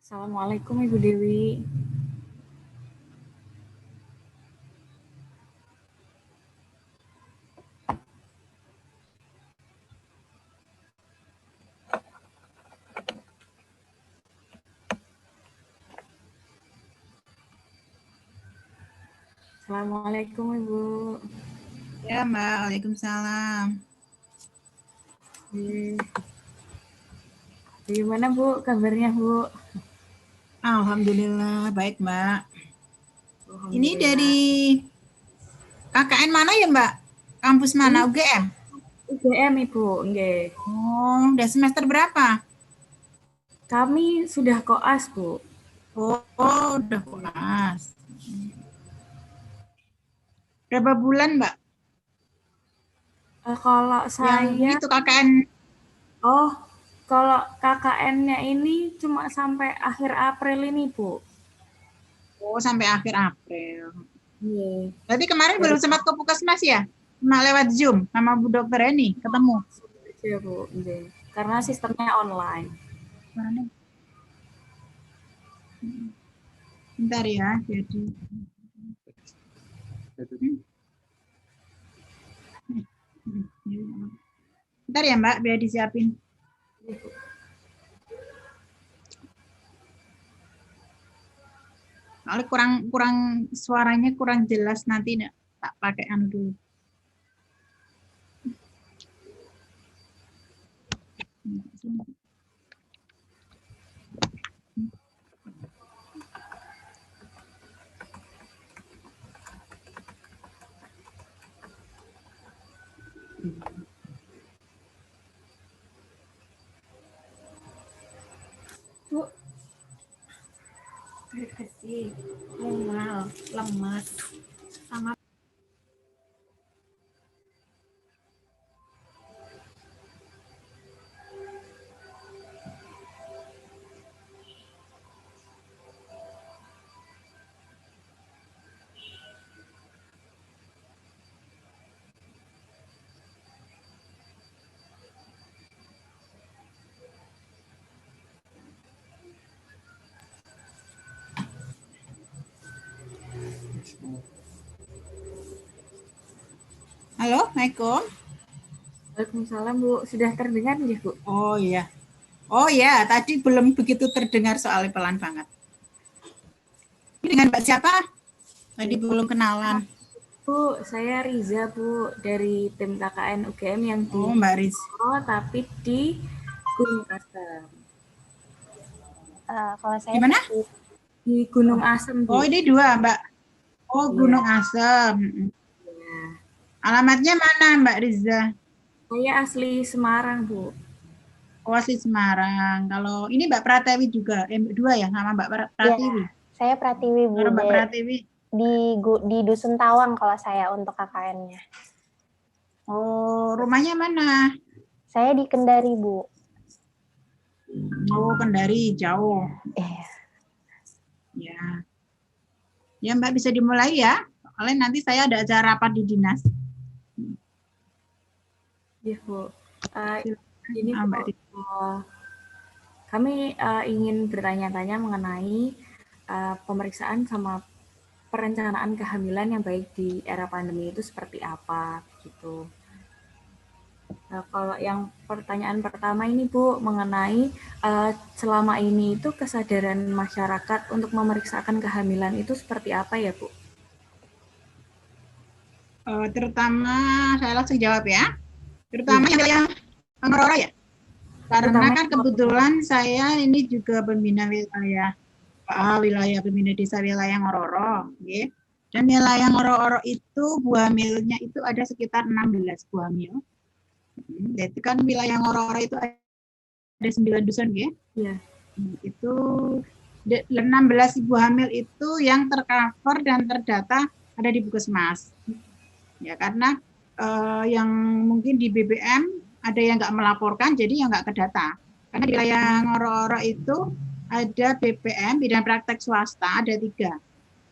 Assalamualaikum Ibu Dewi. Assalamualaikum Ibu. Ya Mbak, Waalaikumsalam. Gimana Bu kabarnya Bu? Alhamdulillah baik Mbak. Alhamdulillah. Ini dari KKN mana ya Mbak? Kampus mana? UGM? UGM Ibu, nggih. Oh, udah semester berapa? Kami sudah koas Bu. Oh, udah koas. Berapa bulan Mbak? Kalau saya Yang itu KKN. Oh, kalau KKN-nya ini cuma sampai akhir April ini Bu. Oh, sampai akhir April. Iya. Berarti kemarin belum sempat ke Puskesmas ya? Cuma lewat Zoom sama Bu Dokter Eni ketemu. Iya Bu, nggih. Karena sistemnya online. Bentar ya, jadi bentar ya Mbak, biar disiapin. Soalnya kurang suaranya kurang jelas, nanti tak pakai anu dulu. Bu, kasih mual, lemas, sama Halo, Assalamualaikum. Waalaikumsalam Bu, sudah terdengar nggih Bu? Oh iya. Oh ya, tadi belum begitu terdengar soalnya pelan banget. Ini dengan Mbak siapa? Tadi belum kenalan. Bu, saya Riza Bu dari tim KKN UGM yang di Mbak Riz. tapi di Gunung Asem. Kalau saya Gimana? Di Gunung Asem Bu. Oh ini dua Mbak. Oh Gunung Asem. Ya. Alamatnya mana Mbak Riza? Saya asli Semarang Bu. Oh asli Semarang. Kalau ini Mbak Pratiwi juga, dua ya sama Mbak Pratiwi. Ya, saya Pratiwi Bu. Mbak Pratiwi. Di Dusun Tawang kalau saya untuk KKN-nya. Oh rumahnya mana? Saya di Kendari Bu. Oh Kendari jauh. Iya. Ya. Ya Mbak bisa dimulai ya. Soalnya nanti saya ada acara rapat di dinas. Iya Bu. Ini Bu, kami ingin bertanya-tanya mengenai pemeriksaan sama perencanaan kehamilan yang baik di era pandemi itu seperti apa gitu. Nah, kalau yang pertanyaan pertama ini Bu mengenai selama ini itu kesadaran masyarakat untuk memeriksakan kehamilan itu seperti apa ya Bu? Terutama saya langsung jawab ya. Terutama yang Ngororo ya. Karena kan kebetulan saya ini juga pembina wilayah pembina desa wilayah Ngororo, okay. Dan wilayah Ngororo itu buah milnya itu ada sekitar 16 buah mil. Jadi kan wilayah Ngororo itu ada 9 dusun, ya. Iya. Itu 16 ibu hamil itu yang tercover dan terdata ada di Puskesmas. Ya karena yang mungkin di BBM ada yang nggak melaporkan, jadi yang nggak kedata. Karena di wilayah Ngororo itu ada BPM, Bidan Praktek Swasta, ada 3.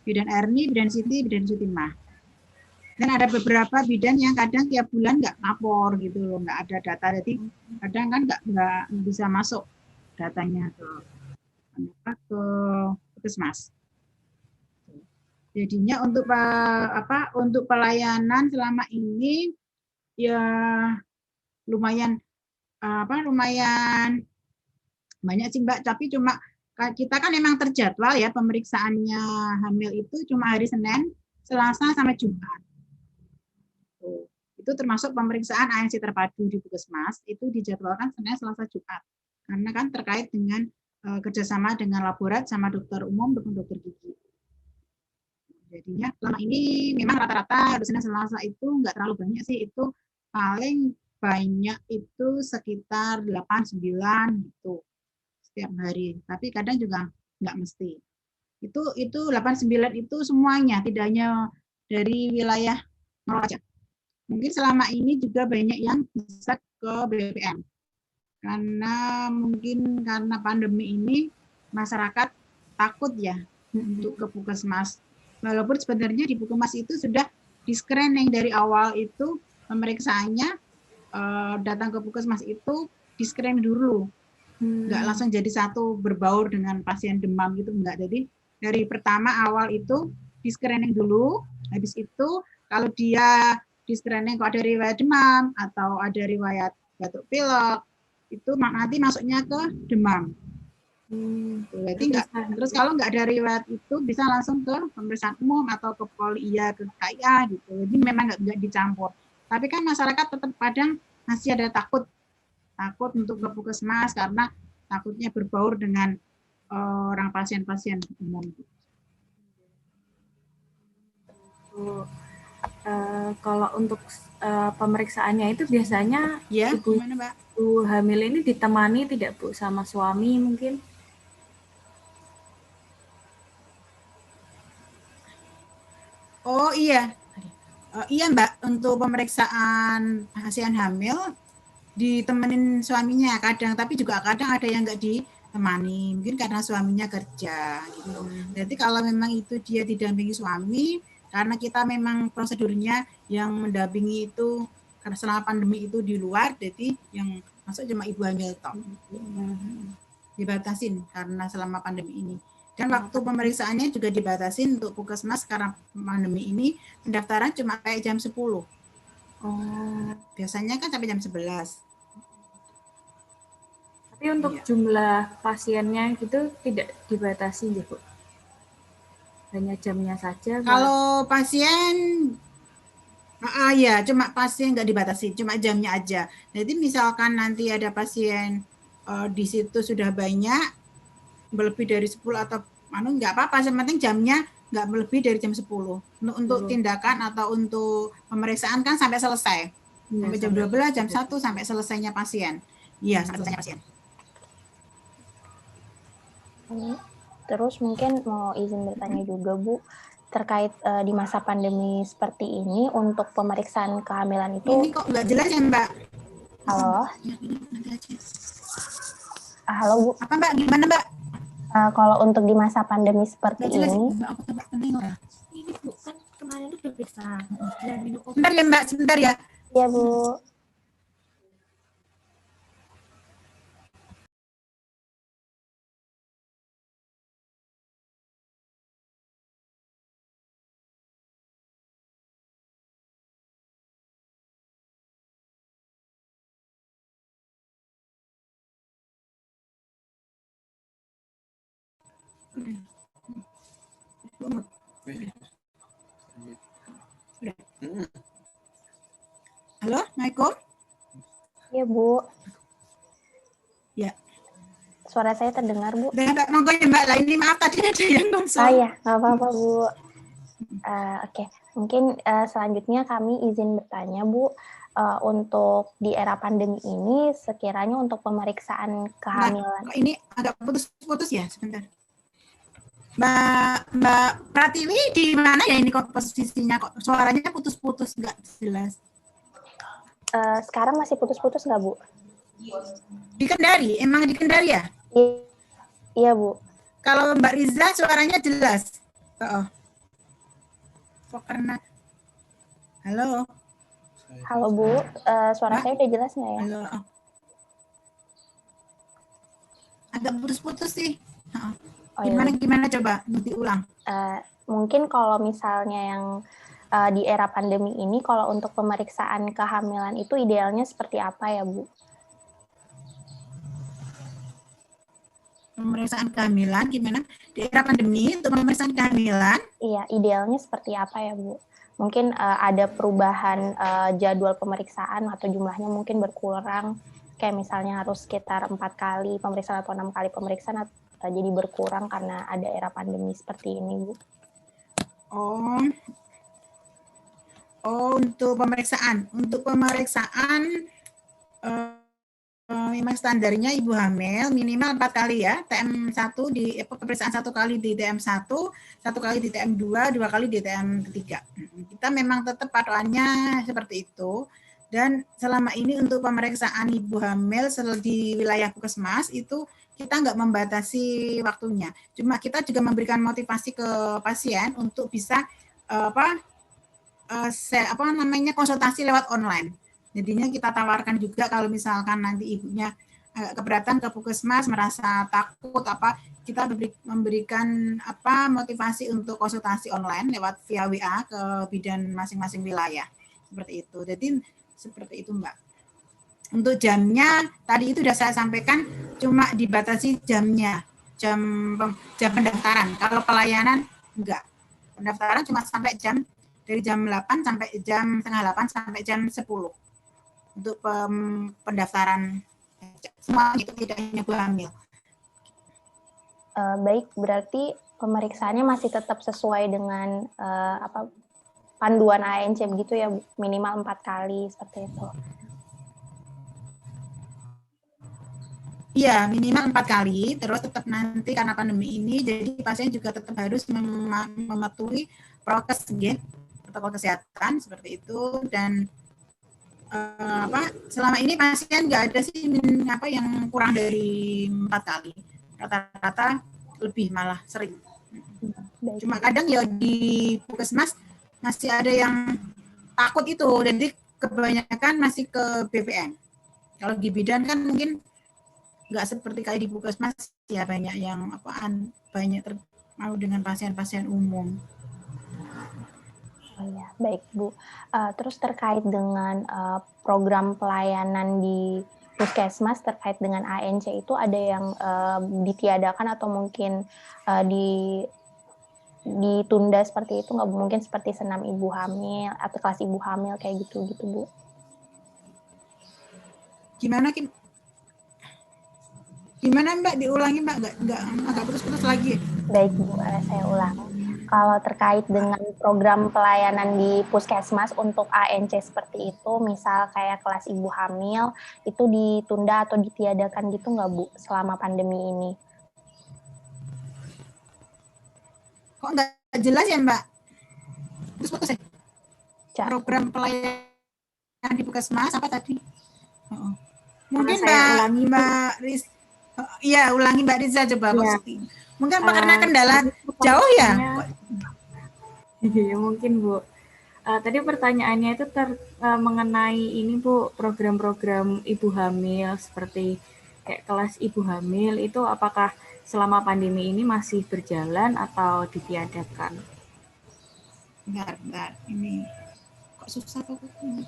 Bidan Erni, Bidan Siti, Bidan Sutimah. Dan ada beberapa bidan yang kadang tiap bulan nggak lapor gitu loh, nggak ada data. Jadi kadang kan nggak bisa masuk datanya. ke puskesmas. Jadinya untuk pelayanan selama ini ya lumayan banyak sih Mbak, tapi cuma kita kan memang terjadwal ya pemeriksaannya hamil itu cuma hari Senin, Selasa sampai Jumat. Itu termasuk pemeriksaan ANC terpadu di puskesmas itu dijadwalkan Senin, Selasa, Jumat. Karena kan terkait dengan kerjasama dengan laborat sama dokter umum maupun dokter gigi. Jadinya selama ini memang rata-rata hari Senin, Selasa itu nggak terlalu banyak sih, itu paling banyak itu sekitar 8-9 gitu setiap hari, tapi kadang juga nggak mesti. Itu 8-9 itu semuanya, tidak hanya dari wilayah Maros aja. Mungkin selama ini juga banyak yang bisa ke BPM. Karena pandemi ini masyarakat takut ya untuk ke puskesmas. Walaupun sebenarnya di puskesmas itu sudah di screening dari awal itu pemeriksaannya datang ke puskesmas itu di screening dulu. Nggak langsung jadi satu berbaur dengan pasien demam gitu, enggak. Jadi dari pertama awal itu di screening dulu, habis itu kalau dia di screening kok ada riwayat demam atau ada riwayat batuk pilek, itu nanti masuknya ke demam. Berarti terus kalau nggak ada riwayat itu bisa langsung ke pemeriksaan umum atau ke Polia, ke KIA gitu. Jadi memang nggak dicampur. Tapi kan masyarakat tetap kadang masih ada takut untuk ke puskesmas karena takutnya berbaur dengan orang pasien-pasien umum. Kalau untuk pemeriksaannya itu biasanya ya, ibu hamil ini ditemani tidak Bu sama suami mungkin? Oh iya, iya Mbak, untuk pemeriksaan pasien hamil ditemenin suaminya kadang, tapi juga kadang ada yang nggak ditemani, mungkin karena suaminya kerja gitu. Jadi kalau memang itu dia didampingi suami, karena kita memang prosedurnya yang mendampingi itu karena selama pandemi itu di luar, jadi yang masuk cuma ibu hamil toh. Dibatasin karena selama pandemi ini. Dan waktu pemeriksaannya juga dibatasin untuk puskesmas karena pandemi ini pendaftaran cuma kayak jam 10. Biasanya kan sampai jam 11. Tapi untuk jumlah pasiennya gitu tidak dibatasi ya Bu? Hanya jamnya saja? Kalau pasien, ya cuma pasien nggak dibatasi, cuma jamnya aja. Jadi misalkan nanti ada pasien di situ sudah banyak, lebih dari 10 atau nggak apa-apa, yang penting jamnya nggak lebih dari jam 10. Untuk tindakan atau untuk pemeriksaan kan sampai selesai. Sampai jam 12, jam 1 sampai selesainya pasien. Iya, sampai selesainya pasien. Terus mungkin mau izin bertanya juga Bu, terkait di masa pandemi seperti ini untuk pemeriksaan kehamilan itu. Ini kok nggak jelas ya Mbak? Halo? Halo Bu? Apa Mbak? Gimana Mbak? Kalau untuk di masa pandemi seperti ini. Ini Bu, kan kemarin itu diperiksa. Sebentar ya Mbak, sebentar ya. Iya Bu. Halo, Assalamualaikum. Iya Bu. Ya. Suara saya terdengar Bu? Mbak, monggo ya Mbak, lah ini maaf tadi ada yang kosong. Iya, nggak apa-apa Bu. Oke. Mungkin selanjutnya kami izin bertanya Bu, untuk di era pandemi ini sekiranya untuk pemeriksaan kehamilan. Mbak, ini agak putus-putus ya, sebentar. Mbak Pratiwi di mana ya ini kok posisinya, kok suaranya putus-putus nggak jelas. Sekarang masih putus-putus nggak Bu? Di Kendari, emang di Kendari ya? Iya Bu. Kalau Mbak Riza suaranya jelas. Kok karena halo. Halo Bu, suara saya udah jelas nggak ya? Halo. Agak putus-putus sih. Oh, iya. Gimana coba diulang? Mungkin kalau misalnya yang di era pandemi ini, kalau untuk pemeriksaan kehamilan itu idealnya seperti apa ya, Bu? Pemeriksaan kehamilan gimana? Di era pandemi untuk pemeriksaan kehamilan? Iya, idealnya seperti apa ya, Bu? Mungkin ada perubahan jadwal pemeriksaan atau jumlahnya mungkin berkurang, kayak misalnya harus sekitar 4 kali pemeriksaan atau 6 kali pemeriksaan, jadi berkurang karena ada era pandemi seperti ini, Bu. Untuk pemeriksaan. Untuk pemeriksaan memang standarnya ibu hamil minimal 4 kali ya, TM1 di pemeriksaan 1 kali di TM1, 1 kali di TM2, 2 kali di TM3. Kita memang tetap patokannya seperti itu. Dan selama ini untuk pemeriksaan ibu hamil di wilayah puskesmas itu kita nggak membatasi waktunya. Cuma kita juga memberikan motivasi ke pasien untuk bisa konsultasi lewat online. Jadinya kita tawarkan juga kalau misalkan nanti ibunya keberatan ke puskesmas, merasa takut kita memberikan motivasi untuk konsultasi online lewat via WA ke bidan masing-masing wilayah. Seperti itu. Jadi seperti itu, Mbak. Untuk jamnya tadi itu sudah saya sampaikan, cuma dibatasi jamnya, jam pendaftaran. Kalau pelayanan enggak. Pendaftaran cuma sampai dari jam 8 sampai jam setengah 8 sampai jam 10 untuk pendaftaran semua, itu tidak hanya ibu hamil. Baik, berarti pemeriksaannya masih tetap sesuai dengan panduan ANC begitu ya, minimal 4 kali seperti itu. Iya, minimal 4 kali, terus tetap nanti karena pandemi ini, jadi pasien juga tetap harus mematuhi prokes protokol kesehatan seperti itu. Dan selama ini pasien nggak ada sih yang kurang dari 4 kali, rata-rata lebih malah sering. Cuma kadang ya di puskesmas masih ada yang takut itu, jadi kebanyakan masih ke BPM. Kalau di bidan kan mungkin nggak seperti kayak di puskesmas ya, banyak yang banyak mau dengan pasien-pasien umum. Oh ya, baik Bu. Terus terkait dengan program pelayanan di puskesmas terkait dengan ANC itu ada yang ditiadakan atau mungkin ditunda seperti itu nggak? Mungkin seperti senam ibu hamil atau kelas ibu hamil kayak gitu Bu? Gimana Mbak, diulangi Mbak, nggak agak putus-putus lagi. Baik Bu, saya ulang. Kalau terkait dengan program pelayanan di puskesmas untuk ANC seperti itu, misal kayak kelas ibu hamil, itu ditunda atau ditiadakan gitu nggak Bu selama pandemi ini? Kok nggak jelas ya Mbak? Putus-putus ya? Program pelayanan di puskesmas apa tadi? Mungkin Mbak Riz, iya ulangi Mbak Riza coba. Ya. Mungkin karena kendala jauh ya? Iya mungkin Bu. Tadi pertanyaannya itu mengenai ini Bu, program-program ibu hamil seperti kayak kelas ibu hamil itu apakah selama pandemi ini masih berjalan atau ditiadakan? Bentar, ini kok susah kok ini.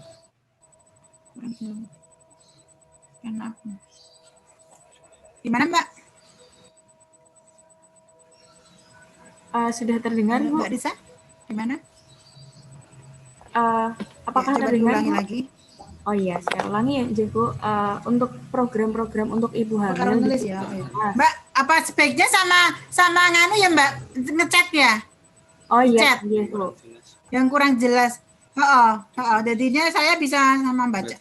Kenapa? Gimana Mbak? Sudah terdengar Bu? Mbak Risa, gimana? Apakah ya, terdengar Bu? Lagi. Oh iya, saya ulangi ya Bu. Untuk program-program untuk ibu hamil nulis ya. Oh, iya. Mbak, apa sebaiknya sama nganu ya Mbak, ngechat ya? Oh iya, iya Bu. Yang kurang jelas. Jadinya saya bisa sama baca.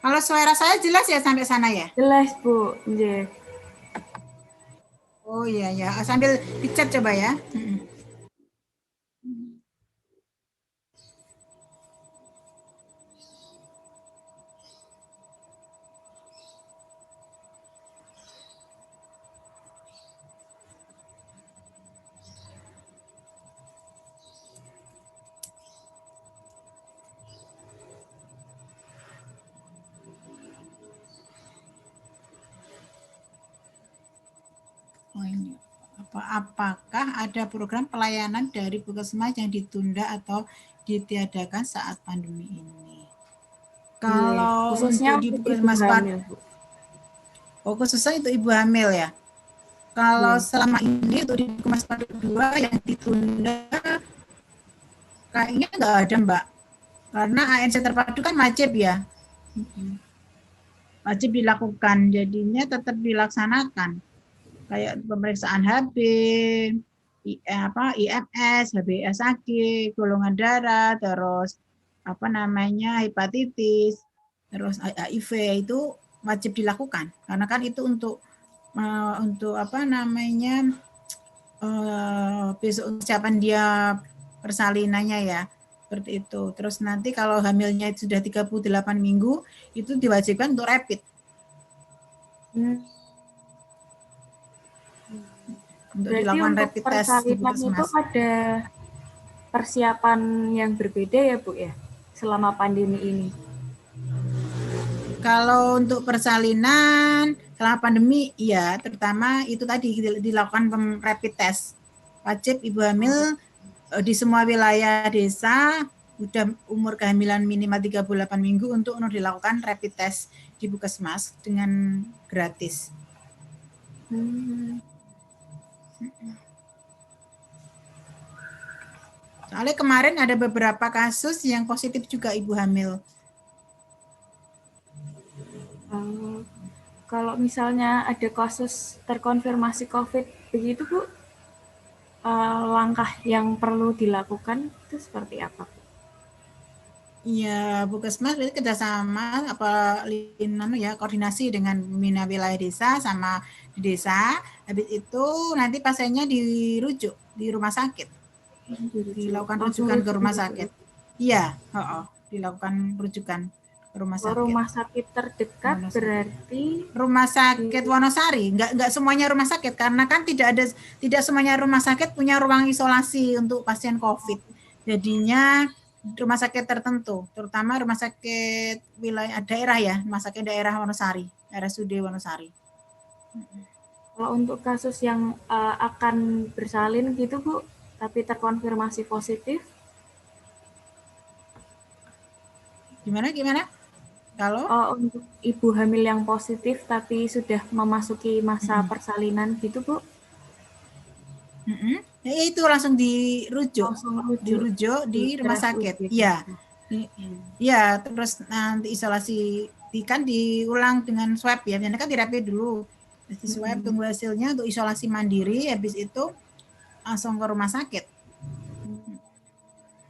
Kalau suara saya jelas ya sampai sana ya? Jelas Bu, iya. Oh iya ya, sambil dicat coba ya. apakah ada program pelayanan dari Puskesmas yang ditunda atau ditiadakan saat pandemi ini? Kalau khususnya untuk di untuk ibu Puskesmas hamil, Bu. khususnya itu ibu hamil ya. Kalau Iya. selama ini untuk di Puskesmas Padu 2 yang ditunda kayaknya nggak ada, Mbak. Karena ANC terpadu kan wajib ya. Wajib dilakukan, jadinya tetap dilaksanakan. Kayak pemeriksaan HB, IMS, HbA1c, golongan darah, terus hepatitis, terus HIV itu wajib dilakukan karena kan itu untuk besok ucapan dia persalinannya ya, seperti itu. Terus nanti kalau hamilnya sudah 38 minggu itu diwajibkan untuk rapid. Untuk Berarti dilakukan untuk rapid test di persalinan itu Puskesmas. ada persiapan yang berbeda ya Bu ya, selama pandemi ini? Kalau untuk persalinan selama pandemi, iya, terutama itu tadi dilakukan rapid test. Wajib ibu hamil di semua wilayah desa udah umur kehamilan minimal 38 minggu untuk dilakukan rapid test di Puskesmas dengan gratis. Soalnya kemarin ada beberapa kasus yang positif juga ibu hamil. Kalau misalnya ada kasus terkonfirmasi COVID begitu Bu, langkah yang perlu dilakukan itu seperti apa? Iya, Puskesmas berarti kerjasama koordinasi dengan pembina wilayah desa sama di desa. Habis itu nanti pasiennya dirujuk di rumah sakit, dilakukan rujukan ke rumah sakit. Iya, dilakukan rujukan ke rumah sakit. Rumah sakit terdekat berarti rumah sakit Wonosari, nggak semuanya rumah sakit karena kan tidak semuanya rumah sakit punya ruang isolasi untuk pasien COVID. Jadinya rumah sakit tertentu, terutama rumah sakit wilayah daerah ya, rumah sakit daerah Wonosari, RSUD Wonosari. Kalau untuk kasus yang akan bersalin gitu Bu, tapi terkonfirmasi positif? Gimana? Kalau untuk ibu hamil yang positif tapi sudah memasuki masa persalinan gitu Bu? Ya itu langsung dirujuk di rumah sakit. Iya. Iya, terus nanti isolasi kan diulang dengan swab ya. Nanti kan dirapid dulu. Terus di swab tunggu hasilnya untuk isolasi mandiri, habis itu langsung ke rumah sakit.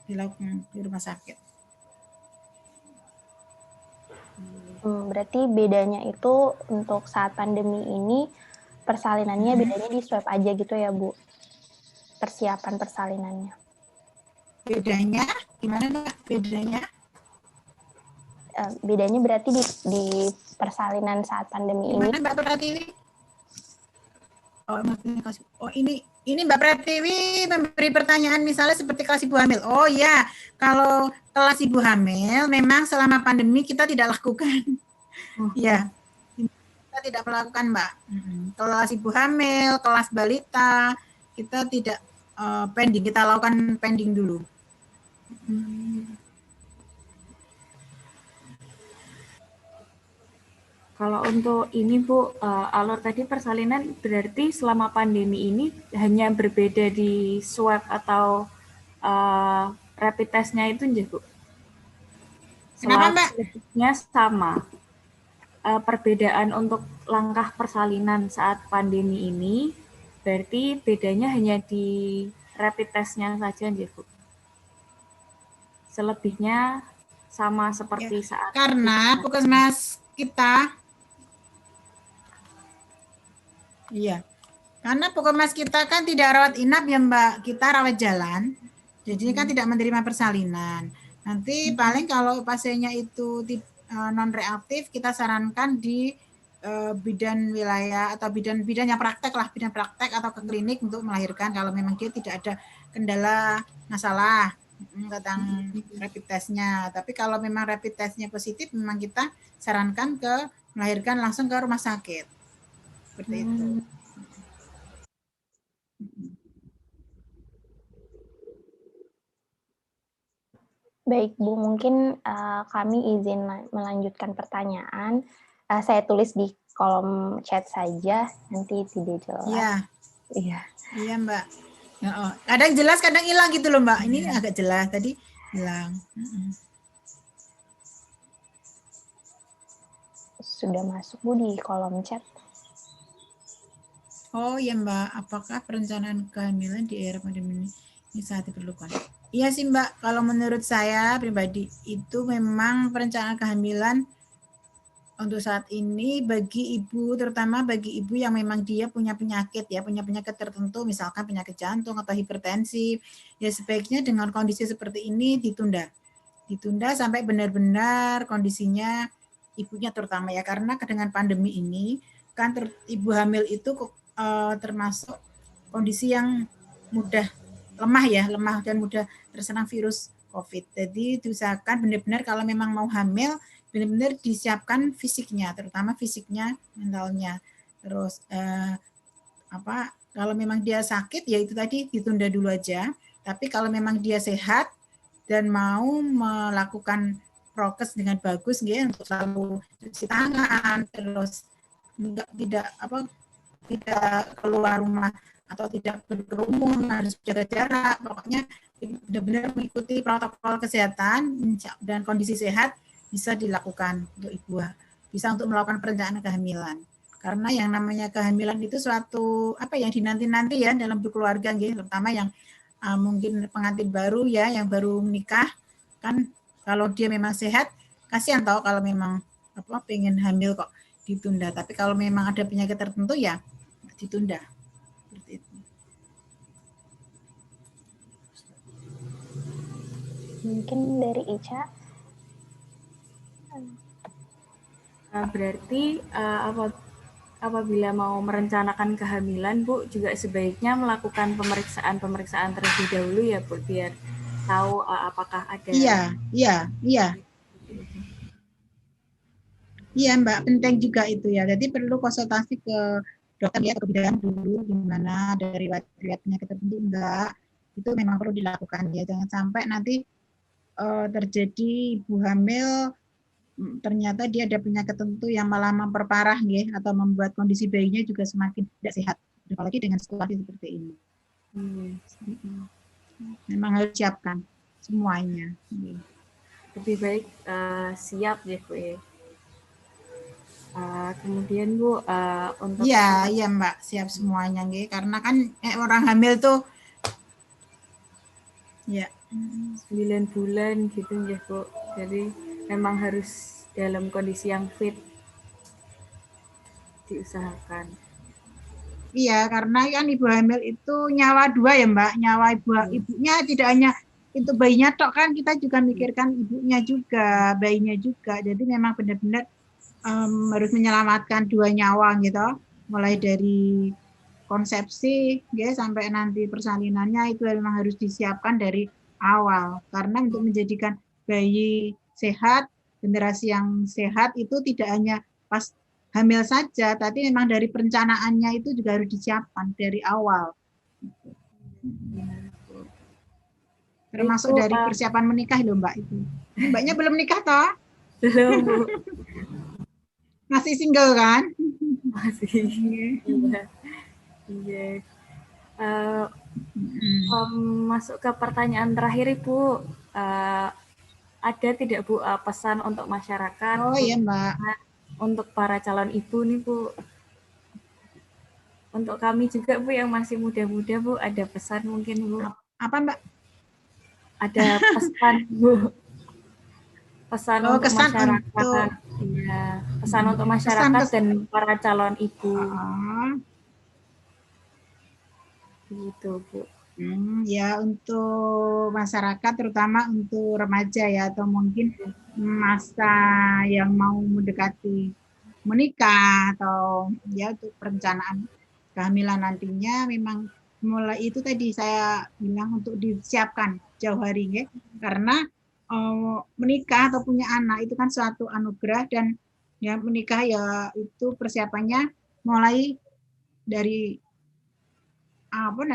Dilakukan di rumah sakit. Berarti bedanya itu untuk saat pandemi ini persalinannya bedanya di swab aja gitu ya Bu? Persiapan persalinannya. Bedanya gimana Mbak? Bedanya berarti di persalinan saat pandemi gimana, ini. Mbak Pratiwi? Ini Mbak Pratiwi memberi pertanyaan misalnya seperti kelas ibu hamil. Oh ya, kalau kelas ibu hamil memang selama pandemi kita tidak lakukan. Ya, kita tidak melakukan Mbak. Kelas ibu hamil, kelas balita, kita tidak pending, kita lakukan pending dulu. Kalau untuk ini Bu, alur tadi persalinan berarti selama pandemi ini hanya berbeda di swab atau rapid test-nya itu aja Bu? Kenapa Mbak? Selanjutnya sama. Perbedaan untuk langkah persalinan saat pandemi ini berarti bedanya hanya di rapid test-nya saja aja Bu? Selebihnya sama seperti saat karena Puskesmas kita karena Puskesmas kita kan tidak rawat inap ya Mbak, kita rawat jalan, jadi kan tidak menerima persalinan. Nanti paling kalau pasiennya itu non reaktif, kita sarankan di bidan wilayah atau bidan yang praktek atau ke klinik untuk melahirkan kalau memang dia tidak ada kendala masalah tentang rapid testnya. Tapi kalau memang rapid testnya positif, memang kita sarankan ke melahirkan langsung ke rumah sakit. Seperti itu. Baik Bu, mungkin kami izin melanjutkan pertanyaan. Saya tulis di kolom chat saja, nanti tidak jelas. Iya. Iya. Iya Mbak. Oh, kadang jelas, kadang hilang gitu loh Mbak. Ini agak jelas, tadi hilang. Sudah masuk Bu di kolom chat. Oh ya Mbak, apakah perencanaan kehamilan di era pandemi ini saat diperlukan? Iya sih Mbak, kalau menurut saya pribadi itu memang perencanaan kehamilan untuk saat ini bagi ibu, terutama bagi ibu yang memang dia punya penyakit ya, punya penyakit tertentu, misalkan penyakit jantung atau hipertensi, ya sebaiknya dengan kondisi seperti ini ditunda sampai benar-benar kondisinya ibunya terutama ya, karena dengan pandemi ini kan ibu hamil itu termasuk kondisi yang mudah lemah dan mudah terserang virus COVID. Jadi diusahakan benar-benar kalau memang mau hamil, benar-benar disiapkan fisiknya, terutama fisiknya, mentalnya. Terus kalau memang dia sakit ya itu tadi ditunda dulu aja. Tapi kalau memang dia sehat dan mau melakukan prokes dengan bagus gitu, untuk selalu cuci tangan, terus tidak keluar rumah atau tidak berkerumun, harus jaga jarak, pokoknya benar-benar mengikuti protokol kesehatan dan kondisi sehat bisa dilakukan untuk ibu, bisa untuk melakukan perencanaan kehamilan. Karena yang namanya kehamilan itu suatu yang dinanti-nanti ya dalam berkeluarga, gitu, terutama yang mungkin pengantin baru ya, yang baru menikah kan, kalau dia memang sehat, kasihan tau kalau memang pengen hamil kok ditunda. Tapi kalau memang ada penyakit tertentu ya ditunda. Seperti itu. Mungkin dari Ica. Berarti apabila mau merencanakan kehamilan, Bu, juga sebaiknya melakukan pemeriksaan terlebih dahulu ya, Bu, biar tahu apakah ada. Iya Mbak, penting juga itu ya. Jadi perlu konsultasi ke dokter ya, ke bidan dulu, gimana ada riwayat penyakit tertentu enggak. Itu memang perlu dilakukan ya. Jangan sampai nanti terjadi ibu hamil ternyata dia ada penyakit tertentu yang malah memperparah ya, atau membuat kondisi bayinya juga semakin tidak sehat, apalagi dengan situasi seperti ini. Memang harus siapkan semuanya. Lebih baik siap ya Bu ya. Kemudian Bu, untuk iya Mbak, siap semuanya nggih, karena kan orang hamil tuh ya 9 bulan gitu ya Bu. Jadi memang harus dalam kondisi yang fit, diusahakan. Iya, karena kan ibu hamil itu nyawa dua ya Mbak, nyawa ibunya tidak hanya itu bayinya tok kan, kita juga mikirkan ibunya juga, bayinya juga. Jadi memang benar-benar harus menyelamatkan dua nyawa gitu, mulai dari konsepsi ya sampai nanti persalinannya itu memang harus disiapkan dari awal, karena untuk menjadikan bayi sehat, generasi yang sehat itu tidak hanya pas hamil saja, tapi memang dari perencanaannya itu juga harus disiapkan dari awal, termasuk itu, dari persiapan menikah loh Mbak itu. Mbaknya belum nikah toh? Belum Bu. Masih single kan? Masih. Iya. Masuk ke pertanyaan terakhir Ibu, ada tidak Bu pesan untuk masyarakat? Oh iya Mbak. Untuk para calon ibu nih Bu. Untuk kami juga Bu yang masih muda-muda Bu, ada pesan mungkin Bu? Apa Mbak? Ada pesan Bu. Pesan untuk masyarakat. Iya, pesan untuk masyarakat dan para calon ibu. Gitu Bu. Ya untuk masyarakat, terutama untuk remaja ya, atau mungkin masa yang mau mendekati menikah atau ya untuk perencanaan kehamilan nantinya, memang mulai itu tadi saya bilang untuk disiapkan jauh hari ya, karena menikah atau punya anak itu kan suatu anugerah, dan ya menikah ya itu persiapannya mulai dari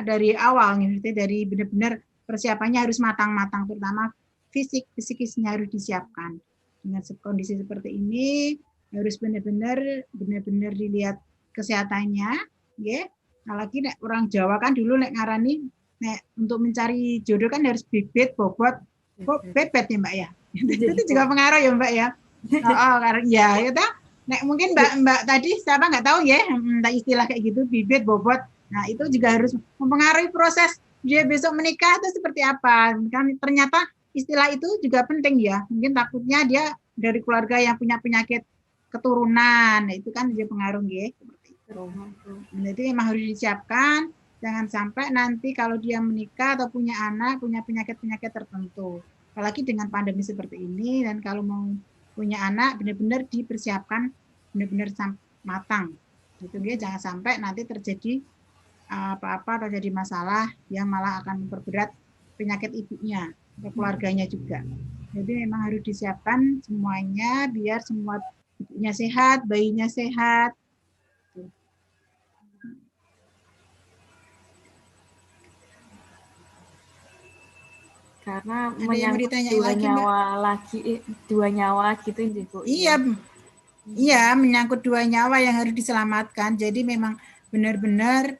dari awal nih, dari benar-benar persiapannya harus matang-matang, terutama psikisnya harus disiapkan. Dengan kondisi seperti ini harus benar-benar dilihat kesehatannya, ya. Apalagi orang Jawa kan dulu ngarani untuk mencari jodoh kan harus bibit, bobot, bebet ya Mbak ya. Itu juga pengaruh ya Mbak ya. Ya kita mungkin Mbak tadi siapa nggak tahu ya, istilah kayak gitu, bibit, bobot. Nah, itu juga harus mempengaruhi proses dia besok menikah itu seperti apa. Kan ternyata istilah itu juga penting ya. Mungkin takutnya dia dari keluarga yang punya penyakit keturunan. Nah, itu kan dia pengaruh ya. Seperti itu. Jadi memang harus disiapkan. Jangan sampai nanti kalau dia menikah atau punya anak, punya penyakit-penyakit tertentu. Apalagi dengan pandemi seperti ini, dan kalau mau punya anak, benar-benar dipersiapkan, benar-benar matang. Gitu ya, jangan sampai nanti terjadi apa-apa atau jadi masalah yang malah akan memperberat penyakit ibunya atau keluarganya juga. Jadi memang harus disiapkan semuanya biar semua ibunya sehat, bayinya sehat. Karena menyangkut dua nyawa gitu Bu. Iya, menyangkut dua nyawa yang harus diselamatkan. Jadi memang benar-benar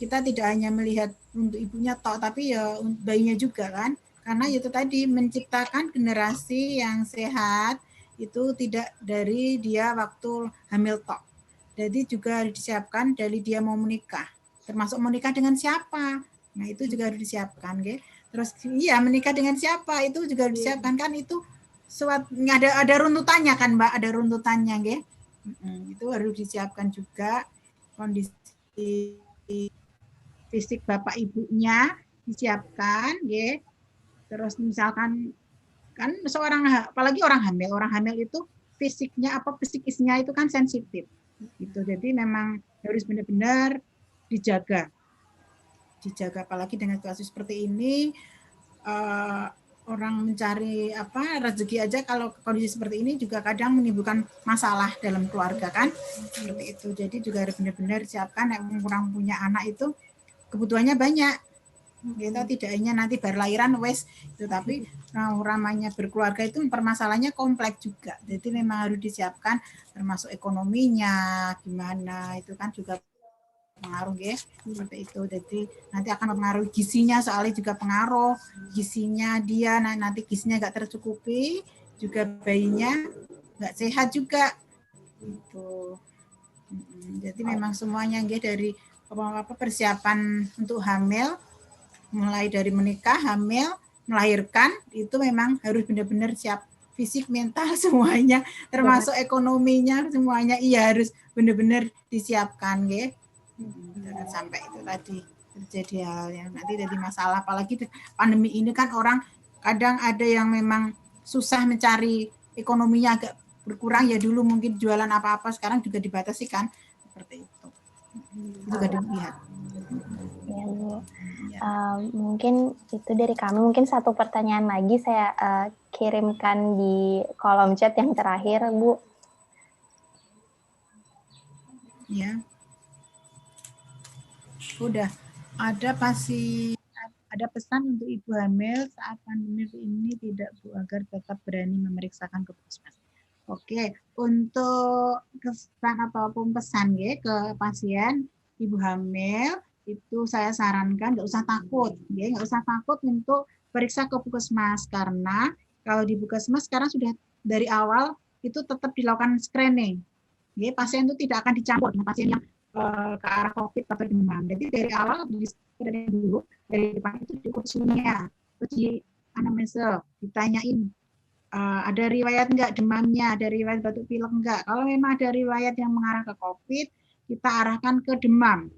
kita tidak hanya melihat untuk ibunya tok, tapi ya bayinya juga kan. Karena itu tadi menciptakan generasi yang sehat itu tidak dari dia waktu hamil tok. Jadi juga harus disiapkan dari dia mau menikah. Termasuk menikah dengan siapa. Nah, itu juga harus disiapkan, gitu. Terus iya menikah dengan siapa itu juga harus disiapkan kan, itu ada runtutannya kan Mbak, ada runtutannya, gitu. Itu harus disiapkan juga kondisi fisik bapak ibunya disiapkan, ya. Terus misalkan kan apalagi orang hamil itu fisiknya psikisnya itu kan sensitif, gitu. Jadi memang harus benar-benar dijaga apalagi dengan kasus seperti ini. Orang mencari rezeki aja kalau kondisi seperti ini juga kadang menimbulkan masalah dalam keluarga kan, seperti itu. Jadi juga harus benar-benar siapkan yang kurang punya anak itu kebutuhannya banyak. Kita tidak hanya nanti berlahiran wes itu, tapi ramanya berkeluarga itu permasalahannya kompleks juga. Jadi memang harus disiapkan termasuk ekonominya gimana, itu kan juga pengaruh ya, seperti itu. Jadi nanti akan mempengaruhi gizinya, soalnya juga pengaruh gizinya dia, nanti gizinya nggak tercukupi, juga bayinya nggak sehat juga gitu. Jadi memang semuanya dari persiapan untuk hamil, mulai dari menikah, hamil, melahirkan, itu memang harus benar-benar siap fisik, mental, semuanya, termasuk ekonominya, semuanya harus benar-benar disiapkan, gitu. Jangan sampai itu tadi terjadi hal yang nanti jadi masalah. Apalagi pandemi ini kan orang kadang ada yang memang susah mencari ekonominya, agak berkurang ya. Dulu mungkin jualan apa-apa, sekarang juga dibatasi kan, seperti itu. Juga dilihat. Ya Bu, mungkin itu dari kami. Mungkin satu pertanyaan lagi saya kirimkan di kolom chat yang terakhir, Bu. Ya. Udah ada pesan untuk ibu hamil saat pandemi ini tidak Bu, agar tetap berani memeriksakan ke puskesmas. Oke, untuk kesan ataupun pesan ya ke pasien ibu hamil itu saya sarankan nggak usah takut, ya nggak usah takut untuk periksa ke puskesmas, karena kalau di puskesmas sekarang sudah dari awal itu tetap dilakukan screening. Ya, pasien itu tidak akan dicampur dengan pasien yang ke arah COVID atau demam. Jadi dari awal dari dulu dari depan itu diukur suhunya, terus di anamnesa, ditanyain ada riwayat enggak demamnya, ada riwayat batuk pilek enggak. Kalau memang ada riwayat yang mengarah ke COVID, kita arahkan ke demam.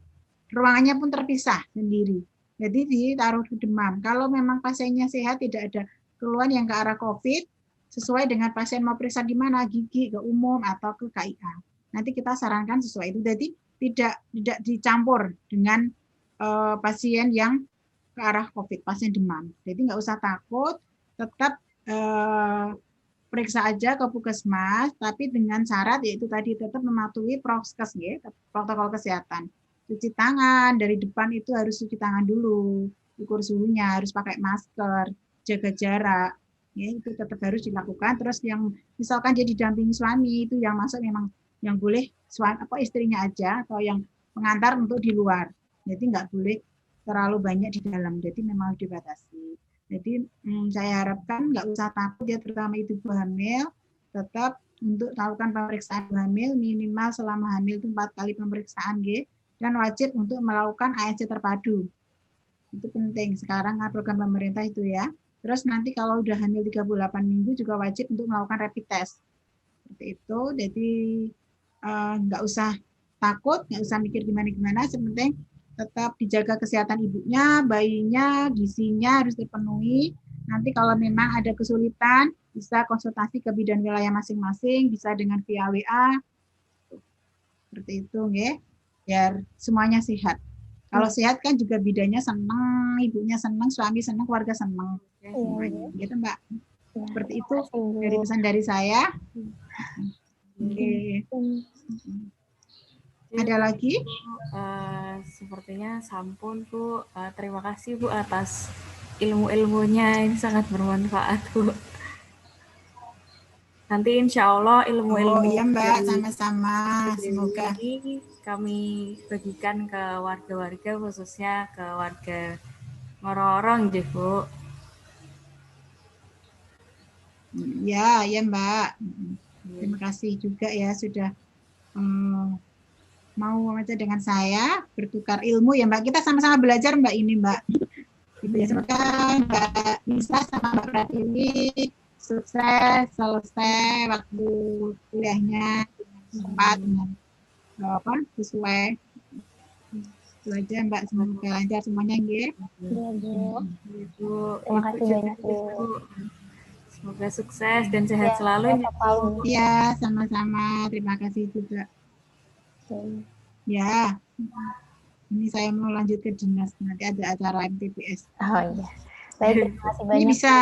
Ruangannya pun terpisah sendiri. Jadi ditaruh ke demam. Kalau memang pasiennya sehat, tidak ada keluhan yang ke arah COVID, sesuai dengan pasien mau periksa di mana, gigi, ke umum atau ke KIA. Nanti kita sarankan sesuai itu. Jadi tidak dicampur dengan pasien yang ke arah COVID, pasien demam. Jadi nggak usah takut, tetap periksa aja ke puskesmas, tapi dengan syarat yaitu tadi tetap mematuhi prokes, ya, protokol kesehatan. cuci tangan, dari depan itu harus cuci tangan dulu, ukur suhunya, harus pakai masker, jaga jarak. Ya, itu tetap harus dilakukan. Terus yang misalkan jadi didampingi suami, itu yang masuk memang yang boleh suami apa istrinya aja atau yang pengantar untuk di luar. Jadi nggak boleh terlalu banyak di dalam. Jadi memang harus dibatasi. Jadi saya harapkan nggak usah takut ya, terutama ibu hamil, tetap untuk melakukan pemeriksaan hamil minimal selama hamil itu 4 kali pemeriksaan dan wajib untuk melakukan ASC terpadu. Itu penting sekarang program pemerintah itu ya. Terus nanti kalau udah hamil 38 minggu juga wajib untuk melakukan rapid test. Seperti itu. Jadi nggak usah takut, nggak usah mikir gimana-gimana, sepenting tetap dijaga kesehatan ibunya, bayinya, gizinya harus dipenuhi. Nanti kalau memang ada kesulitan, bisa konsultasi ke bidan wilayah masing-masing, bisa dengan via WA. Seperti itu, ya. Biar semuanya sehat. Kalau sehat kan juga bidannya senang, ibunya senang, suami senang, keluarga senang. Semuanya. Gitu, Mbak. Seperti itu dari pesan dari saya. Oke. Ada lagi? Sepertinya sampun Bu. Terima kasih Bu atas ilmu-ilmunya, ini sangat bermanfaat Bu. Nanti insya Allah ilmu-ilmu iya Mbak, sama-sama. Semoga ini kami bagikan ke warga-warga, khususnya ke warga Ngororong, Bu. Ya, ya Mbak. Terima kasih juga ya sudah mau baca dengan saya, bertukar ilmu ya Mbak. Kita sama-sama belajar Mbak ini Mbak. Semoga Mbak Nisa sama Mbak Pratiwi sukses selesai waktu kuliahnya dengan cepat, dengan sesuai. Itu aja Mbak, semoga lancar semuanya ya. Terima kasih banyak Bu. Semoga sukses dan sehat selalu. Iya, sama-sama. Terima kasih juga. Ya, ini saya mau lanjut ke dinas, nanti ada acara MTPS. Oh iya, baik, terima kasih banyak. Ini bisa,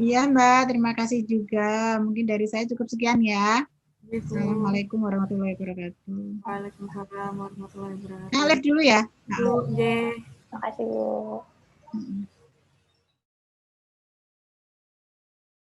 iya Mbak, terima kasih juga. Mungkin dari saya cukup sekian ya. Assalamualaikum warahmatullahi wabarakatuh. Waalaikumsalam warahmatullahi wabarakatuh. Live dulu ya. Terima kasih Bu.